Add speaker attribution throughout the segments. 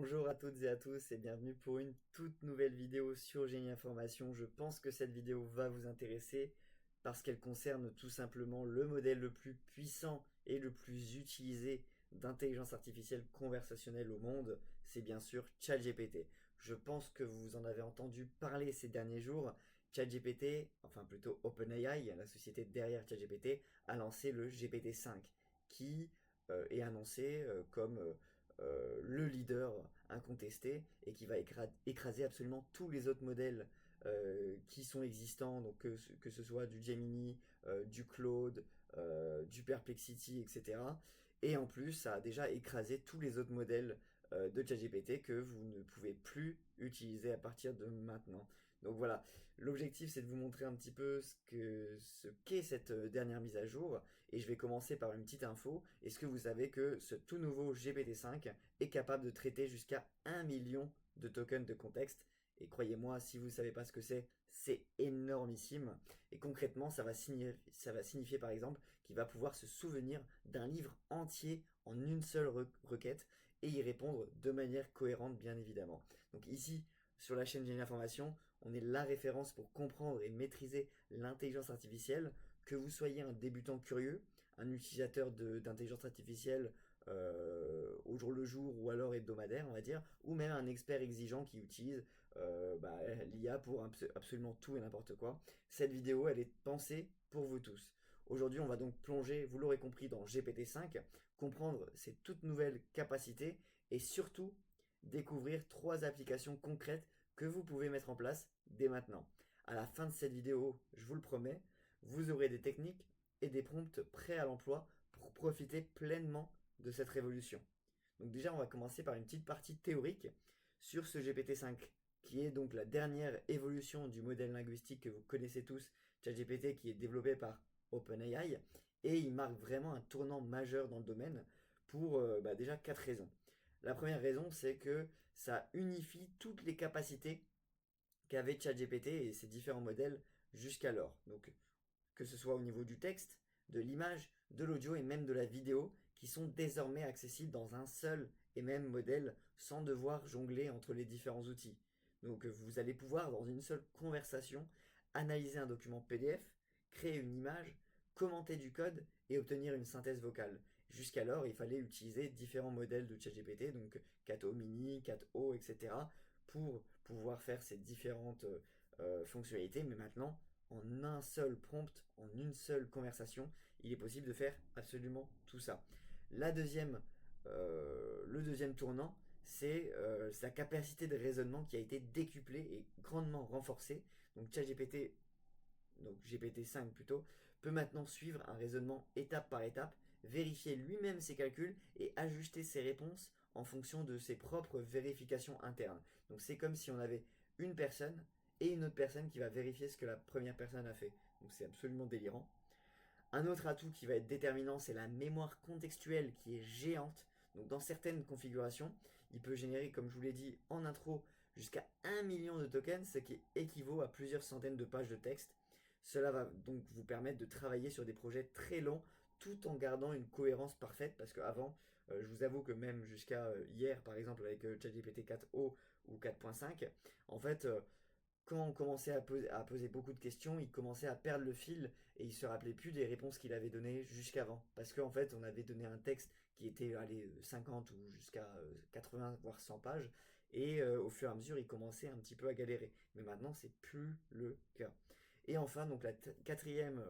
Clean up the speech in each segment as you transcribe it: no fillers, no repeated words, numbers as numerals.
Speaker 1: Bonjour à toutes et à tous et bienvenue pour une toute nouvelle vidéo sur Génie Information. Je pense que cette vidéo va vous intéresser parce qu'elle concerne tout simplement le modèle le plus puissant et le plus utilisé d'intelligence artificielle conversationnelle au monde. C'est bien sûr ChatGPT. Je pense que vous en avez entendu parler ces derniers jours. ChatGPT, enfin plutôt OpenAI, la société derrière ChatGPT, a lancé le GPT-5 qui est annoncé comme le leader incontesté et qui va écraser absolument tous les autres modèles qui sont existants, donc que ce soit du Gemini, du Claude, du Perplexity, etc. Et en plus, ça a déjà écrasé tous les autres modèles de ChatGPT que vous ne pouvez plus utiliser à partir de maintenant. Donc voilà, l'objectif c'est de vous montrer un petit peu ce qu'est cette dernière mise à jour et je vais commencer par une petite info. Est-ce que vous savez que ce tout nouveau GPT-5 est capable de traiter jusqu'à 1 million de tokens de contexte? Et croyez-moi, si vous ne savez pas ce que c'est énormissime. Et concrètement, ça va signifier par exemple qu'il va pouvoir se souvenir d'un livre entier en une seule requête et y répondre de manière cohérente, bien évidemment. Donc ici, sur la chaîne Génie Information, on est la référence pour comprendre et maîtriser l'intelligence artificielle, que vous soyez un débutant curieux, un utilisateur d'intelligence artificielle au jour le jour ou alors hebdomadaire, on va dire, ou même un expert exigeant qui utilise l'IA pour absolument tout et n'importe quoi. Cette vidéo, elle est pensée pour vous tous. Aujourd'hui, on va donc plonger, vous l'aurez compris, dans GPT-5, comprendre ses toutes nouvelles capacités et surtout découvrir 3 applications concrètes que vous pouvez mettre en place dès maintenant. À la fin de cette vidéo, je vous le promets, vous aurez des techniques et des prompts prêts à l'emploi pour profiter pleinement de cette révolution. Donc déjà, on va commencer par une petite partie théorique sur ce GPT-5, qui est donc la dernière évolution du modèle linguistique que vous connaissez tous, ChatGPT, qui est développé par OpenAI, et il marque vraiment un tournant majeur dans le domaine pour déjà 4 raisons. La première raison, c'est que ça unifie toutes les capacités qu'avait ChatGPT et ses différents modèles jusqu'alors. Donc que ce soit au niveau du texte, de l'image, de l'audio et même de la vidéo, qui sont désormais accessibles dans un seul et même modèle sans devoir jongler entre les différents outils. Donc vous allez pouvoir, dans une seule conversation, analyser un document PDF, créer une image, commenter du code et obtenir une synthèse vocale. Jusqu'alors, il fallait utiliser différents modèles de ChatGPT, donc 4O mini, 4O, etc., pour pouvoir faire ces différentes fonctionnalités. Mais maintenant, en un seul prompt, en une seule conversation, il est possible de faire absolument tout ça. Le deuxième tournant, c'est sa capacité de raisonnement qui a été décuplée et grandement renforcée. Donc ChatGPT, donc GPT-5 plutôt, peut maintenant suivre un raisonnement étape par étape, vérifier lui-même ses calculs et ajuster ses réponses en fonction de ses propres vérifications internes. Donc c'est comme si on avait une personne et une autre personne qui va vérifier ce que la première personne a fait. Donc c'est absolument délirant. Un autre atout qui va être déterminant, c'est la mémoire contextuelle qui est géante. Donc dans certaines configurations, il peut générer, comme je vous l'ai dit en intro, jusqu'à 1 million de tokens, ce qui équivaut à plusieurs centaines de pages de texte. Cela va donc vous permettre de travailler sur des projets très longs tout en gardant une cohérence parfaite parce qu'avant, je vous avoue que même jusqu'à hier, par exemple, avec ChatGPT 4o ou 4.5, en fait, quand on commençait à poser beaucoup de questions, il commençait à perdre le fil et il se rappelait plus des réponses qu'il avait données jusqu'avant. Parce qu'en fait, on avait donné un texte qui était allez, 50 ou jusqu'à 80 voire 100 pages et au fur et à mesure, il commençait un petit peu à galérer. Mais maintenant, c'est plus le cas. Et enfin, donc le quatrième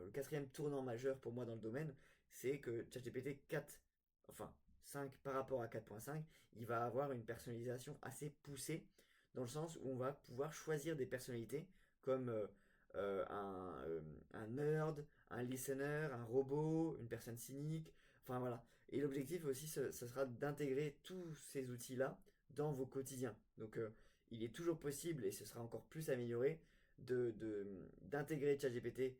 Speaker 1: tournant majeur pour moi dans le domaine, c'est que ChatGPT 4, enfin 5 par rapport à 4.5, il va avoir une personnalisation assez poussée dans le sens où on va pouvoir choisir des personnalités comme euh, un, euh, un nerd, un listener, un robot, une personne cynique, enfin voilà. Et l'objectif aussi, ce sera d'intégrer tous ces outils-là dans vos quotidiens. Donc il est toujours possible, et ce sera encore plus amélioré, d'intégrer ChatGPT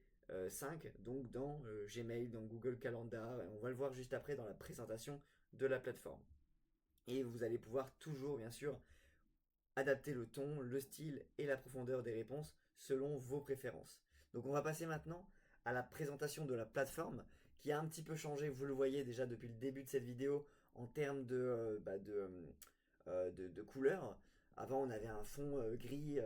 Speaker 1: 5 donc dans Gmail, dans Google Calendar. On va le voir juste après dans la présentation de la plateforme. Et vous allez pouvoir toujours, bien sûr, adapter le ton, le style et la profondeur des réponses selon vos préférences. Donc on va passer maintenant à la présentation de la plateforme qui a un petit peu changé, vous le voyez déjà depuis le début de cette vidéo, en termes de couleurs. Avant, on avait un fond gris,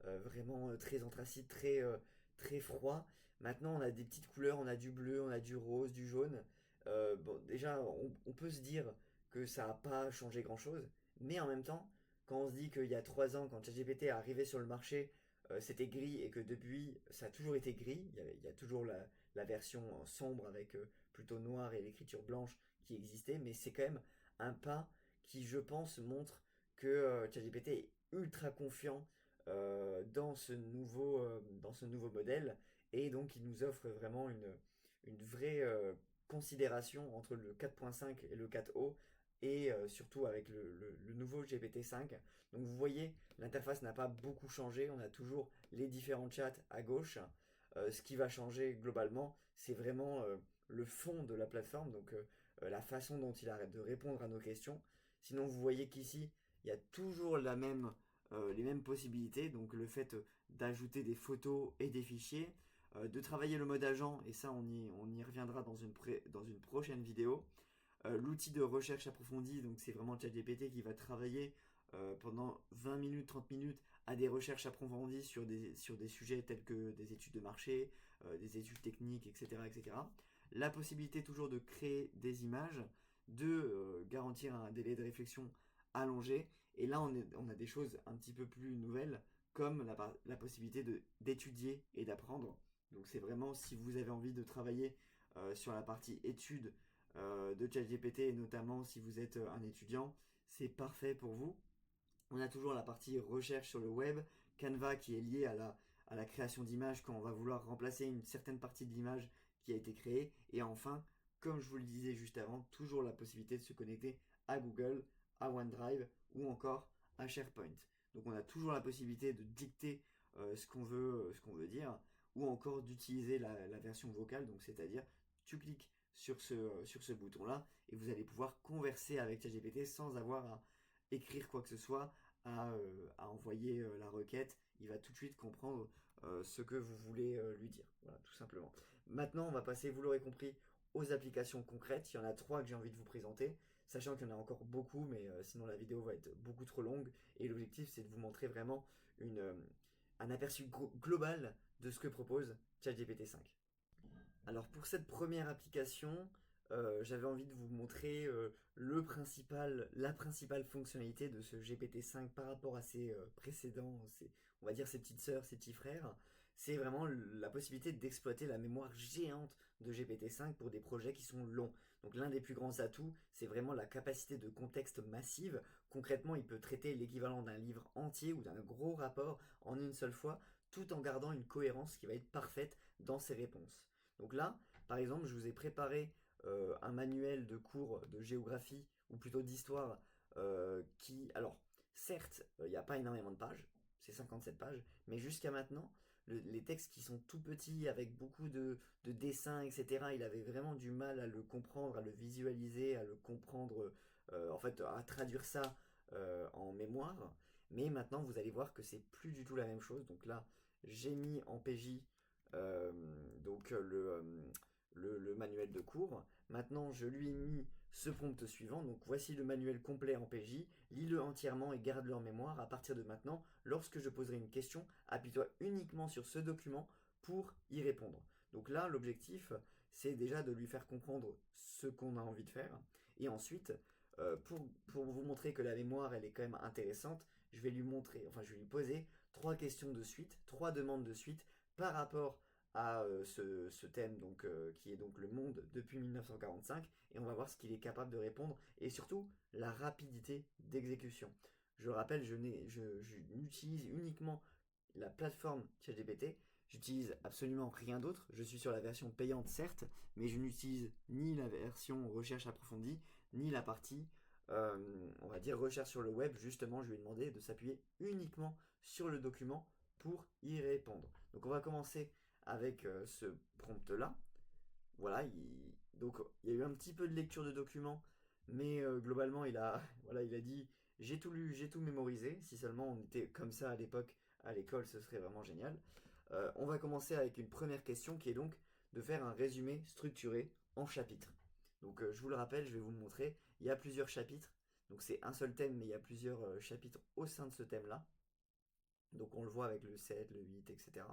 Speaker 1: vraiment très anthracite, très froid. Maintenant, on a des petites couleurs, on a du bleu, on a du rose, du jaune. Bon, déjà, on peut se dire que ça n'a pas changé grand-chose, mais en même temps, quand on se dit qu'il y a 3 ans, quand ChatGPT est arrivé sur le marché, c'était gris et que depuis, ça a toujours été gris, il y a toujours la version sombre avec plutôt noir et l'écriture blanche qui existait, mais c'est quand même un pas qui, je pense, montre que ChatGPT est ultra confiant dans ce nouveau modèle et donc il nous offre vraiment une vraie considération entre le 4.5 et le 4o et surtout avec le nouveau GPT-5. Donc vous voyez, l'interface n'a pas beaucoup changé, on a toujours les différents chats à gauche. Ce qui va changer globalement, c'est vraiment le fond de la plateforme, donc la façon dont il arrête de répondre à nos questions. Sinon, vous voyez qu'ici, il y a toujours les mêmes possibilités, donc le fait d'ajouter des photos et des fichiers, de travailler le mode agent, et ça on y reviendra dans une prochaine vidéo. L'outil de recherche approfondie, donc c'est vraiment ChatGPT qui va travailler pendant 20 minutes, 30 minutes à des recherches approfondies sur des sujets tels que des études de marché, des études techniques, etc., etc. La possibilité toujours de créer des images, de garantir un délai de réflexion allongé. Et là, on a des choses un petit peu plus nouvelles, comme la possibilité d'étudier et d'apprendre. Donc c'est vraiment si vous avez envie de travailler sur la partie études de ChatGPT, et notamment si vous êtes un étudiant, c'est parfait pour vous. On a toujours la partie recherche sur le web, Canva qui est lié à la création d'images quand on va vouloir remplacer une certaine partie de l'image qui a été créée. Et enfin, comme je vous le disais juste avant, toujours la possibilité de se connecter à Google, à OneDrive ou encore à SharePoint. Donc on a toujours la possibilité de dicter ce qu'on veut dire ou encore d'utiliser la version vocale, donc c'est-à-dire tu cliques sur ce bouton-là et vous allez pouvoir converser avec ChatGPT sans avoir à écrire quoi que ce soit, à envoyer la requête. Il va tout de suite comprendre ce que vous voulez lui dire. Voilà, tout simplement. Maintenant, on va passer, vous l'aurez compris, aux applications concrètes. Il y en a 3 que j'ai envie de vous présenter, sachant qu'il y en a encore beaucoup, mais sinon la vidéo va être beaucoup trop longue. Et l'objectif, c'est de vous montrer vraiment un aperçu global de ce que propose ChatGPT 5. Alors pour cette première application, j'avais envie de vous montrer la principale fonctionnalité de ce GPT-5 par rapport à ses précédents, on va dire ses petites sœurs, ses petits frères. C'est vraiment la possibilité d'exploiter la mémoire géante de GPT-5 pour des projets qui sont longs. Donc l'un des plus grands atouts, c'est vraiment la capacité de contexte massive. Concrètement, il peut traiter l'équivalent d'un livre entier ou d'un gros rapport en une seule fois, tout en gardant une cohérence qui va être parfaite dans ses réponses. Donc là, par exemple, je vous ai préparé un manuel de cours de géographie, ou plutôt d'histoire, alors, certes, il n'y a pas énormément de pages, c'est 57 pages, mais jusqu'à maintenant, les textes qui sont tout petits, avec beaucoup de dessins, etc., il avait vraiment du mal à le comprendre, à le visualiser, à le comprendre, en fait, à traduire ça en mémoire. Mais maintenant, vous allez voir que c'est plus du tout la même chose. Donc là, j'ai mis en PJ euh, donc le manuel de cours. Maintenant, je lui ai mis ce prompt suivant. Donc voici le manuel complet en PJ. Lis-le entièrement et garde-le en mémoire. À partir de maintenant, lorsque je poserai une question, appuie-toi uniquement sur ce document pour y répondre. Donc là, l'objectif, c'est déjà de lui faire comprendre ce qu'on a envie de faire. Et ensuite, pour vous montrer que la mémoire, elle est quand même intéressante, je vais lui montrer, enfin, je vais lui poser 3 questions de suite, 3 demandes de suite par rapport à ce thème donc, qui est donc le monde depuis 1945 et on va voir ce qu'il est capable de répondre et surtout la rapidité d'exécution. Je le rappelle, je n'utilise uniquement la plateforme ChatGPT, j'utilise absolument rien d'autre, je suis sur la version payante certes, mais je n'utilise ni la version recherche approfondie, ni la partie on va dire recherche sur le web, justement je lui ai demandé de s'appuyer uniquement sur le document pour y répondre. Donc on va commencer avec ce prompt-là. Voilà, donc il y a eu un petit peu de lecture de documents, mais globalement voilà, il a dit j'ai tout lu, j'ai tout mémorisé. Si seulement on était comme ça à l'époque à l'école, ce serait vraiment génial. On va commencer avec une première question qui est donc de faire un résumé structuré en chapitres. Donc je vous le rappelle, je vais vous le montrer. Il y a plusieurs chapitres. Donc c'est un seul thème, mais il y a plusieurs chapitres au sein de ce thème-là. Donc on le voit avec le 7, le 8, etc.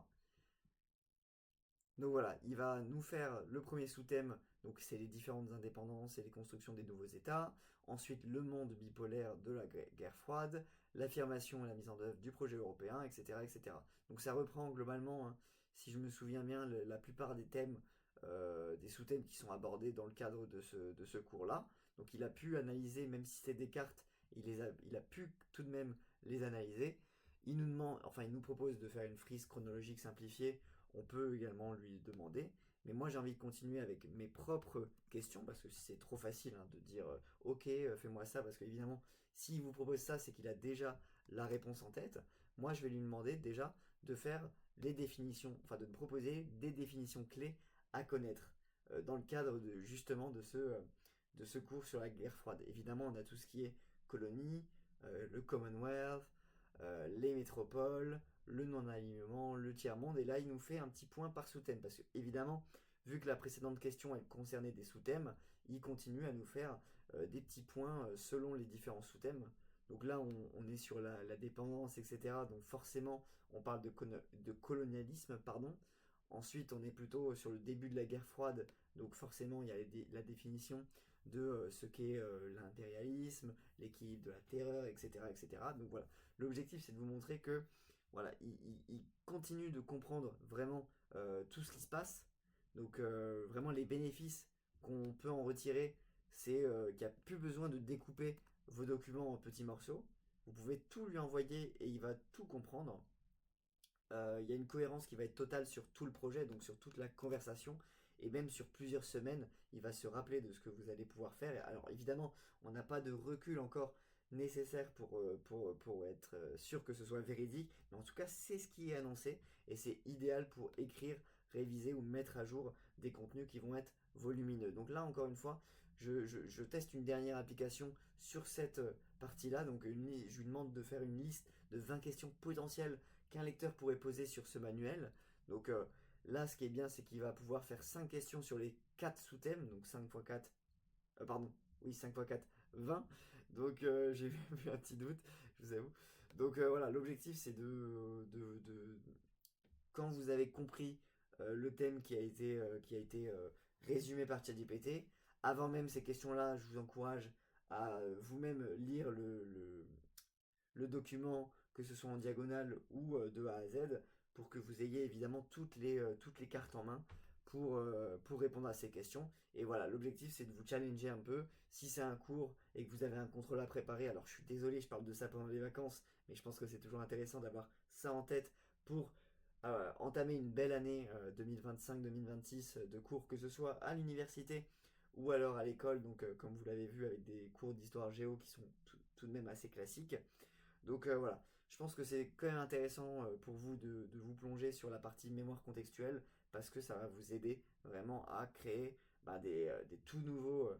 Speaker 1: Donc voilà, il va nous faire le premier sous-thème, donc c'est les différentes indépendances et les constructions des nouveaux États. Ensuite, le monde bipolaire de la guerre froide, l'affirmation et la mise en œuvre du projet européen, etc. etc. Donc ça reprend globalement, hein, si je me souviens bien, la plupart des thèmes, des sous-thèmes qui sont abordés dans le cadre de ce cours-là. Donc il a pu analyser, même si c'est Descartes, il a pu tout de même les analyser. Il nous demande, enfin il nous propose de faire une frise chronologique simplifiée. On peut également lui demander. Mais moi, j'ai envie de continuer avec mes propres questions parce que c'est trop facile, hein, de dire ok, fais-moi ça. Parce qu'évidemment, s'il vous propose ça, c'est qu'il a déjà la réponse en tête. Moi, je vais lui demander déjà de faire les définitions, enfin de me proposer des définitions clés à connaître dans le cadre justement de ce cours sur la guerre froide. Évidemment, on a tout ce qui est colonie, le Commonwealth, les métropoles, le non-alignement, le tiers-monde, et là il nous fait un petit point par sous-thème, parce que évidemment, vu que la précédente question elle concernait des sous-thèmes, il continue à nous faire des petits points selon les différents sous-thèmes. Donc là on est sur la dépendance, etc. Donc forcément on parle de colonialisme, pardon. Ensuite on est plutôt sur le début de la guerre froide, donc forcément il y a la définition de ce qu'est l'impérialisme, l'équilibre de la terreur, etc., etc. Donc voilà, l'objectif c'est de vous montrer que voilà, il continue de comprendre vraiment tout ce qui se passe. Donc vraiment les bénéfices qu'on peut en retirer, c'est qu'il n'y a plus besoin de découper vos documents en petits morceaux. Vous pouvez tout lui envoyer et il va tout comprendre. Il y a une cohérence qui va être totale sur tout le projet, donc sur toute la conversation, et même sur plusieurs semaines, il va se rappeler de ce que vous allez pouvoir faire. Alors évidemment, on n'a pas de recul encore nécessaire pour être sûr que ce soit véridique, mais en tout cas, c'est ce qui est annoncé, et c'est idéal pour écrire, réviser ou mettre à jour des contenus qui vont être volumineux. Donc là, encore une fois, je teste une dernière application sur cette partie-là, donc je lui demande de faire une liste de 20 questions potentielles qu'un lecteur pourrait poser sur ce manuel. Donc là, ce qui est bien, c'est qu'il va pouvoir faire 5 questions sur les 4 sous-thèmes, donc 5 x 4, pardon, oui, 5 x 4, 20. Donc j'ai eu un petit doute, je vous avoue. Donc voilà, l'objectif c'est quand vous avez compris le thème qui a été résumé par ChatGPT, avant même ces questions-là, je vous encourage à vous-même lire le document, que ce soit en diagonale ou de A à Z, pour que vous ayez évidemment toutes les cartes en main pour répondre à ces questions. Et voilà, l'objectif c'est de vous challenger un peu. Si c'est un cours et que vous avez un contrôle à préparer, alors je suis désolé, je parle de ça pendant les vacances, mais je pense que c'est toujours intéressant d'avoir ça en tête pour entamer une belle année 2025-2026 de cours, que ce soit à l'université ou alors à l'école, donc comme vous l'avez vu avec des cours d'histoire géo qui sont tout de même assez classiques. Donc voilà, je pense que c'est quand même intéressant pour vous de vous plonger sur la partie mémoire contextuelle parce que ça va vous aider vraiment à créer des tout nouveaux,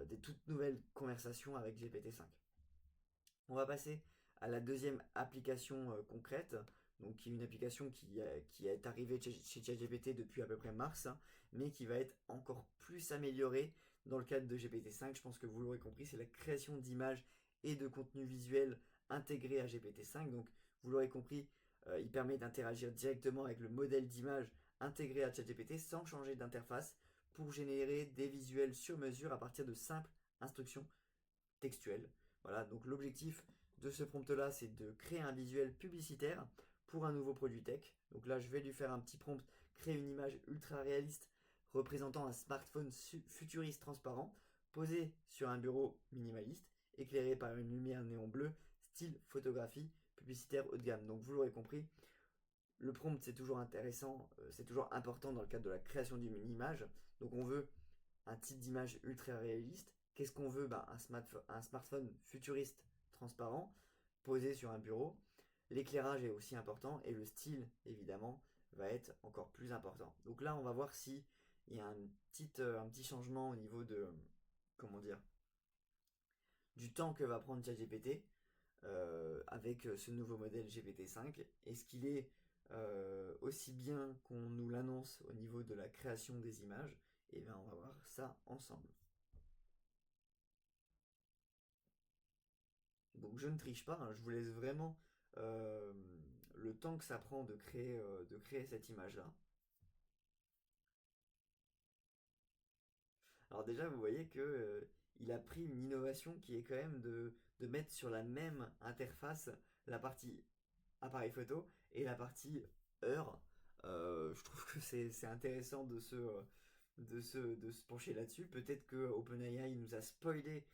Speaker 1: des toutes nouvelles conversations avec GPT-5. On va passer à la deuxième application concrète, donc qui est une application qui est arrivée chez ChatGPT depuis à peu près mars, hein, mais qui va être encore plus améliorée dans le cadre de GPT-5. Je pense que vous l'aurez compris, c'est la création d'images et de contenus visuels intégrés à GPT-5. Donc vous l'aurez compris, il permet d'interagir directement avec le modèle d'image intégré à ChatGPT sans changer d'interface pour générer des visuels sur mesure à partir de simples instructions textuelles. Voilà, donc l'objectif de ce prompt-là, c'est de créer un visuel publicitaire pour un nouveau produit tech. Donc là, je vais lui faire un petit prompt, créer une image ultra réaliste représentant un smartphone futuriste transparent posé sur un bureau minimaliste, éclairé par une lumière néon bleu, style photographie publicitaire haut de gamme. Donc vous l'aurez compris, le prompt c'est toujours intéressant, c'est toujours important dans le cadre de la création d'une image. Donc on veut un type d'image ultra réaliste. Qu'est-ce qu'on veut? Un smartphone futuriste transparent posé sur un bureau. L'éclairage est aussi important et le style évidemment va être encore plus important. Donc là on va voir si il y a un petit changement au niveau de comment dire du temps que va prendre ChatGPT avec ce nouveau modèle GPT-5. Est-ce qu'il est aussi bien qu'on nous l'annonce au niveau de la création des images? Et bien on va voir ça ensemble. Donc je ne triche pas, hein, je vous laisse vraiment euh, le temps que ça prend de créer cette image-là. Alors déjà, vous voyez que il a pris une innovation qui est quand même de mettre sur la même interface la partie appareil photo et la partie heure. Je trouve que c'est intéressant de se pencher là-dessus. Peut-être que OpenAI nous a spoilé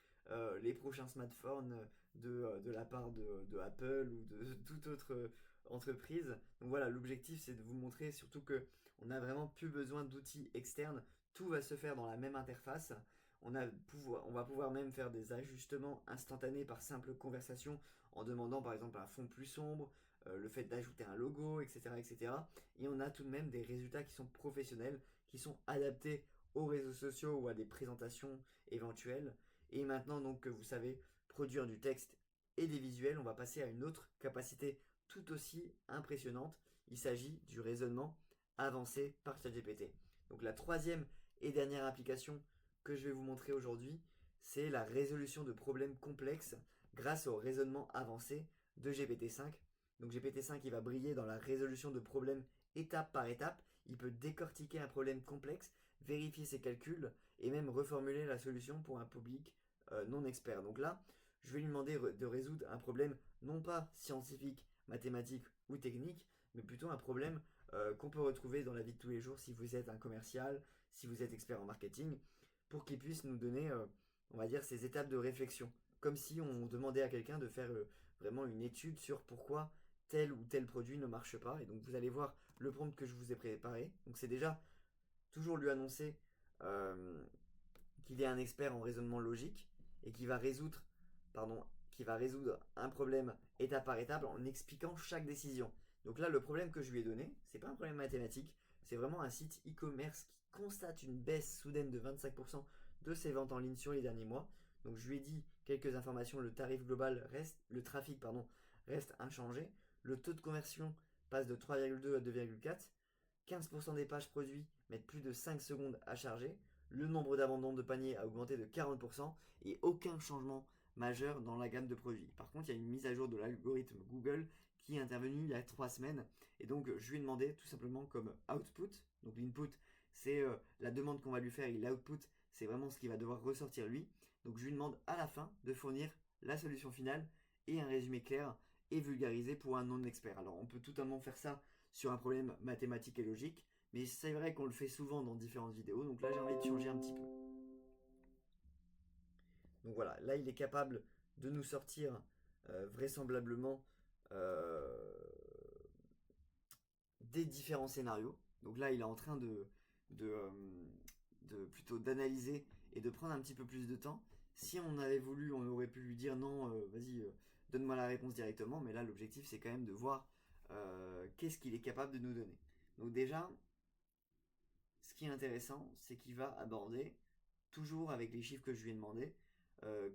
Speaker 1: les prochains smartphones de la part de Apple ou de toute autre entreprise. Donc voilà, l'objectif c'est de vous montrer surtout que on n'a vraiment plus besoin d'outils externes. Tout va se faire dans la même interface. On va pouvoir même faire des ajustements instantanés par simple conversation en demandant par exemple un fond plus sombre, le fait d'ajouter un logo, etc., etc. Et on a tout de même des résultats qui sont professionnels, qui sont adaptés aux réseaux sociaux ou à des présentations éventuelles. Et maintenant donc que vous savez produire du texte et des visuels, on va passer à une autre capacité tout aussi impressionnante. Il s'agit du raisonnement avancé par ChatGPT. Donc la troisième et dernière application que je vais vous montrer aujourd'hui, c'est la résolution de problèmes complexes grâce au raisonnement avancé de GPT-5. Donc GPT-5 il va briller dans la résolution de problèmes étape par étape. Il peut décortiquer un problème complexe, vérifier ses calculs et même reformuler la solution pour un public non expert. Donc là, je vais lui demander de résoudre un problème non pas scientifique, mathématique ou technique, mais plutôt un problème qu'on peut retrouver dans la vie de tous les jours si vous êtes un commercial, si vous êtes expert en marketing, pour qu'il puisse nous donner, on va dire, ces étapes de réflexion. Comme si on demandait à quelqu'un de faire vraiment une étude sur pourquoi tel ou tel produit ne marche pas. Et donc vous allez voir le prompt que je vous ai préparé. Donc c'est déjà toujours lui annoncer euh, qu'il est un expert en raisonnement logique et qui va résoudre un problème étape par étape en expliquant chaque décision. Donc là, le problème que je lui ai donné, c'est pas un problème mathématique, c'est vraiment un site e-commerce qui constate une baisse soudaine de 25% de ses ventes en ligne sur les derniers mois. Donc je lui ai dit quelques informations, le trafic reste inchangé, le taux de conversion passe de 3,2 à 2,4, 15% des pages produits mettent plus de 5 secondes à charger, le nombre d'abandons de panier a augmenté de 40% et aucun changement majeur dans la gamme de produits. Par contre, il y a une mise à jour de l'algorithme Google qui est intervenue il y a 3 semaines. Et donc, je lui ai demandé tout simplement comme output. Donc, l'input, c'est la demande qu'on va lui faire et l'output, c'est vraiment ce qu'il va devoir ressortir lui. Donc, je lui demande à la fin de fournir la solution finale et un résumé clair et vulgarisé pour un non-expert. Alors, on peut totalement faire ça sur un problème mathématique et logique, mais c'est vrai qu'on le fait souvent dans différentes vidéos, donc là j'ai envie de changer un petit peu. Donc voilà, là il est capable de nous sortir vraisemblablement euh, des différents scénarios. Donc là il est en train de, euh, de plutôt d'analyser et de prendre un petit peu plus de temps. Si on avait voulu, on aurait pu lui dire non, vas-y, donne-moi la réponse directement, mais là l'objectif c'est quand même de voir qu'est-ce qu'il est capable de nous donner. Donc déjà, ce qui est intéressant, c'est qu'il va aborder, toujours avec les chiffres que je lui ai demandé,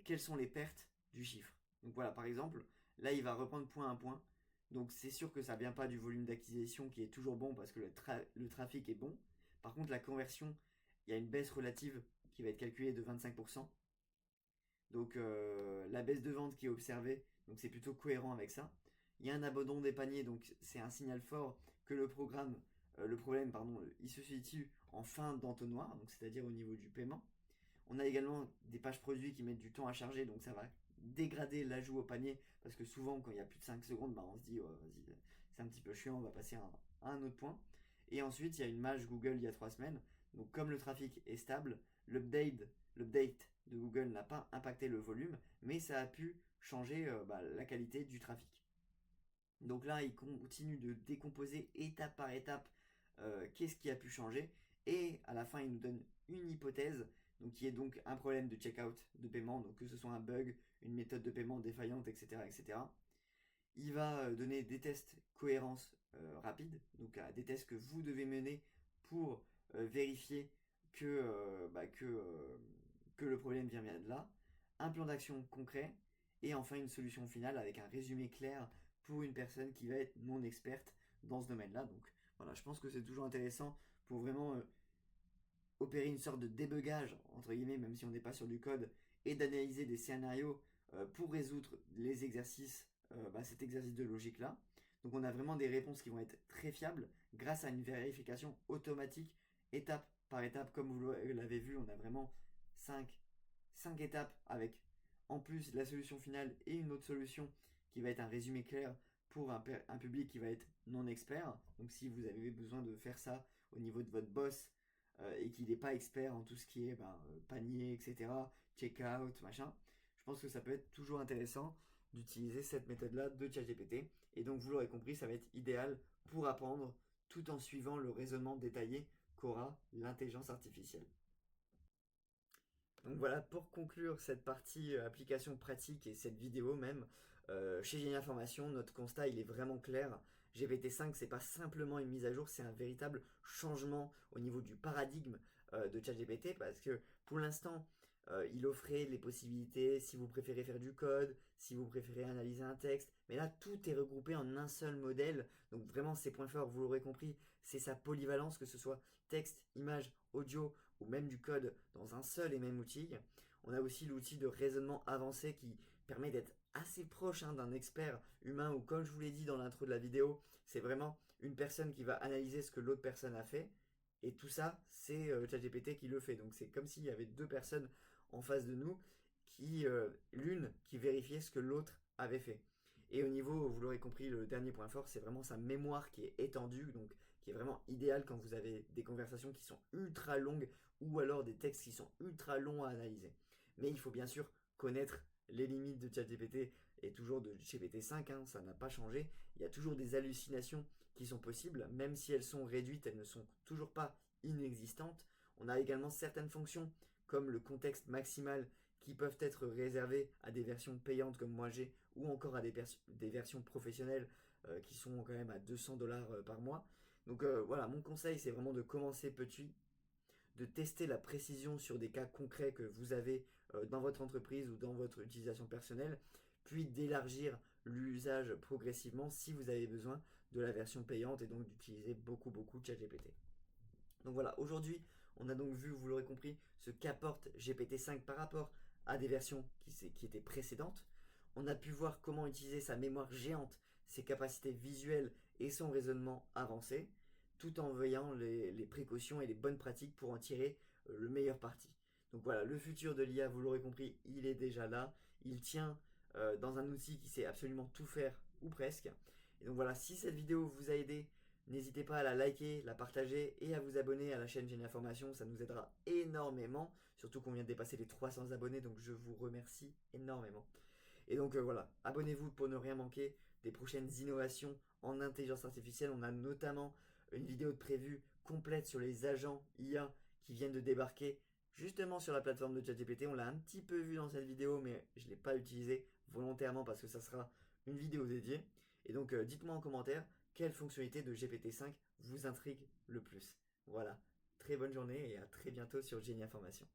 Speaker 1: quelles sont les pertes du chiffre. Donc voilà, par exemple, là, il va reprendre point à point. Donc c'est sûr que ça ne vient pas du volume d'acquisition qui est toujours bon parce que le trafic est bon. Par contre, la conversion, il y a une baisse relative qui va être calculée de 25%. Donc la baisse de vente qui est observée, donc c'est plutôt cohérent avec ça. Il y a un abandon des paniers, donc c'est un signal fort que le problème, pardon, il se situe en fin d'entonnoir, donc c'est-à-dire au niveau du paiement. On a également des pages produits qui mettent du temps à charger, donc ça va dégrader l'ajout au panier, parce que souvent quand il y a plus de 5 secondes, bah, on se dit, oh, c'est un petit peu chiant, on va passer à un autre point. Et ensuite, il y a une mage Google il y a 3 semaines, donc comme le trafic est stable, l'update de Google n'a pas impacté le volume, mais ça a pu changer la qualité du trafic. Donc là, il continue de décomposer étape par étape qu'est-ce qui a pu changer. Et à la fin, il nous donne une hypothèse, donc qui est donc un problème de checkout de paiement, donc que ce soit un bug, une méthode de paiement défaillante, etc. etc. Il va donner des tests cohérence rapide, donc des tests que vous devez mener pour vérifier que le problème vient bien de là, un plan d'action concret, et enfin une solution finale avec un résumé clair pour une personne qui va être non experte dans ce domaine-là. Donc voilà, je pense que c'est toujours intéressant pour vraiment opérer une sorte de débugage, entre guillemets, même si on n'est pas sur du code, et d'analyser des scénarios pour résoudre les exercices, cet exercice de logique-là. Donc on a vraiment des réponses qui vont être très fiables grâce à une vérification automatique, étape par étape. Comme vous l'avez vu, on a vraiment 5 étapes avec en plus la solution finale et une autre solution qui va être un résumé clair pour un public qui va être non expert. Donc si vous avez besoin de faire ça au niveau de votre boss et qu'il n'est pas expert en tout ce qui est panier, etc., check-out, machin, je pense que ça peut être toujours intéressant d'utiliser cette méthode-là de ChatGPT. Et donc vous l'aurez compris, ça va être idéal pour apprendre tout en suivant le raisonnement détaillé qu'aura l'intelligence artificielle. Donc voilà, pour conclure cette partie application pratique et cette vidéo même, chez Génie Information, notre constat il est vraiment clair. GPT-5, c'est pas simplement une mise à jour, c'est un véritable changement au niveau du paradigme de ChatGPT parce que pour l'instant, il offrait les possibilités si vous préférez faire du code, si vous préférez analyser un texte, mais là tout est regroupé en un seul modèle. Donc vraiment, ses points forts, vous l'aurez compris, c'est sa polyvalence, que ce soit texte, image, audio ou même du code dans un seul et même outil. On a aussi l'outil de raisonnement avancé qui permet d'être assez proche d'un expert humain ou comme je vous l'ai dit dans l'intro de la vidéo, c'est vraiment une personne qui va analyser ce que l'autre personne a fait et tout ça c'est ChatGPT qui le fait. Donc c'est comme s'il y avait deux personnes en face de nous qui l'une qui vérifiait ce que l'autre avait fait. Et au niveau, vous l'aurez compris, le dernier point fort, c'est vraiment sa mémoire qui est étendue, donc qui est vraiment idéale quand vous avez des conversations qui sont ultra longues ou alors des textes qui sont ultra longs à analyser. Mais il faut bien sûr connaître les limites de ChatGPT et toujours de GPT-5, hein, ça n'a pas changé. Il y a toujours des hallucinations qui sont possibles, même si elles sont réduites, elles ne sont toujours pas inexistantes. On a également certaines fonctions comme le contexte maximal qui peuvent être réservées à des versions payantes comme moi j'ai ou encore à des versions professionnelles qui sont quand même à 200 $ par mois. Donc voilà, mon conseil c'est vraiment de commencer petit, de tester la précision sur des cas concrets que vous avez dans votre entreprise ou dans votre utilisation personnelle, puis d'élargir l'usage progressivement si vous avez besoin de la version payante et donc d'utiliser beaucoup ChatGPT. Donc voilà, aujourd'hui, on a donc vu, vous l'aurez compris, ce qu'apporte GPT-5 par rapport à des versions qui étaient précédentes. On a pu voir comment utiliser sa mémoire géante, ses capacités visuelles et son raisonnement avancé, tout en veillant les précautions et les bonnes pratiques pour en tirer le meilleur parti. Donc voilà, le futur de l'IA, vous l'aurez compris, il est déjà là. Il tient dans un outil qui sait absolument tout faire, ou presque. Et donc voilà, si cette vidéo vous a aidé, n'hésitez pas à la liker, la partager et à vous abonner à la chaîne Génie Information, ça nous aidera énormément. Surtout qu'on vient de dépasser les 300 abonnés, donc je vous remercie énormément. Et donc voilà, abonnez-vous pour ne rien manquer des prochaines innovations en intelligence artificielle. On a notamment une vidéo de prévue complète sur les agents IA qui viennent de débarquer justement sur la plateforme de ChatGPT. On l'a un petit peu vu dans cette vidéo, mais je ne l'ai pas utilisé volontairement parce que ça sera une vidéo dédiée. Et donc dites-moi en commentaire quelle fonctionnalité de GPT-5 vous intrigue le plus. Voilà, très bonne journée et à très bientôt sur Génie Information.